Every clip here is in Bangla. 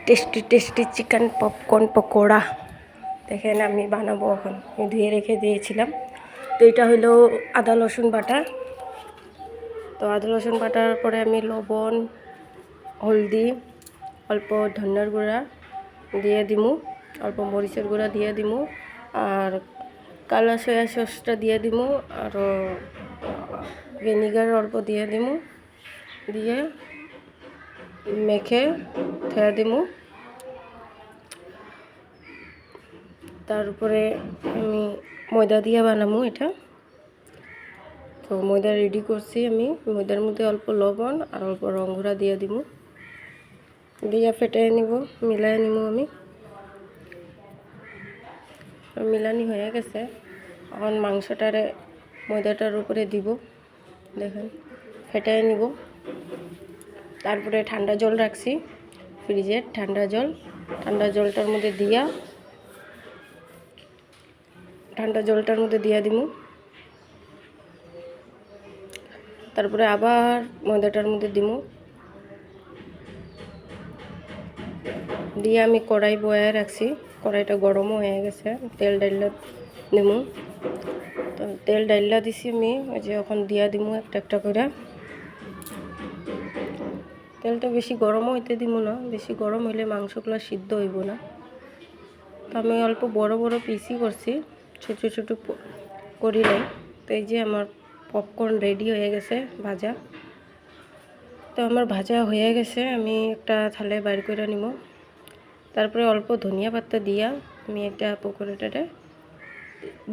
Tasty tasty chicken popcorn pakora দেখেন আমি বানাবো এখন ধুয়ে রেখে দিয়েছিলাম। তো এটা হলো আদা রসুন বাটা। তো আদা রসুন বাটার পরে আমি লবণ, হলদি, অল্প ধনিয়ার গুঁড়া দিয়ে দিমু, অল্প মরিচের গুঁড়া দিয়ে দিমু, আর কালা সয়া সসটা দিয়ে দিমু, আর ভিনেগার অল্প দিয়ে দিমু, দিয়ে মেখে থুয়ে দিমু। তারপরে আমি ময়দা দিয়ে বানাবো এটা। তো ময়দা রেডি করছি আমি। ময়দার মধ্যে অল্প লবণ আর অল্প রং গুঁড়া দিয়ে দিব, দিয়ে ফেটে নিব, মিলাই নিব। আমি মিলানি হয়ে গেছে। এখন মাংসটারে ময়দাটার উপরে দিব, দেখেন ফেটে নিব। তারপরে ঠান্ডা জল রাখছি ফ্রিজের, ঠান্ডা জলটার মধ্যে দিয়া দিব। তারপরে আবার ময়দাটার মধ্যে দিব, দিয়ে আমি কড়াই বয়ে রাখছি। কড়াইটা গরমও হয়ে গেছে, তেল ডাইলা দিব। তো তেল ডাইলা দিছি আমি, ওই যে এখন দিয়া দিব একটা একটা করে। তেলটা বেশি গরমও হইতে দিব না, বেশি গরম হইলে মাংসগুলো সিদ্ধ হইব না। তো আমি অল্প বড় বড় পিসই করছি, ছোট ছোট করি নাই। তো এই যে আমার পপকর্ন রেডি হয়ে গেছে ভাজা। তো আমার ভাজা হয়ে গেছে, আমি একটা থালায় বাইর করে নিব। তারপরে অল্প ধনিয়া পাতা দিয়া আমি একটা পকোড়াটাতে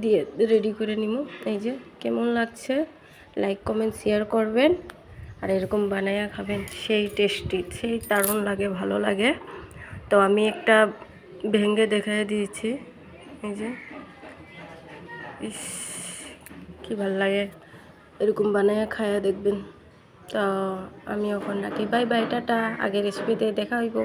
দিয়ে রেডি করে নিব। এই যে কেমন লাগছে, লাইক কমেন্ট শেয়ার করবেন, আর এরকম বানায়া খাবেন, সেই টেস্টি, সেই দারুণ লাগে, ভালো লাগে। তো আমি একটা ভেঙে দেখাই দিয়েছি, এই যে ইস কি ভালো লাগে, এরকম বানায়া খায়া দেখবেন। তো আমি এখন রাখি, বাই বাই, টাটা। আগের রেসিপিতে দেখা হইব।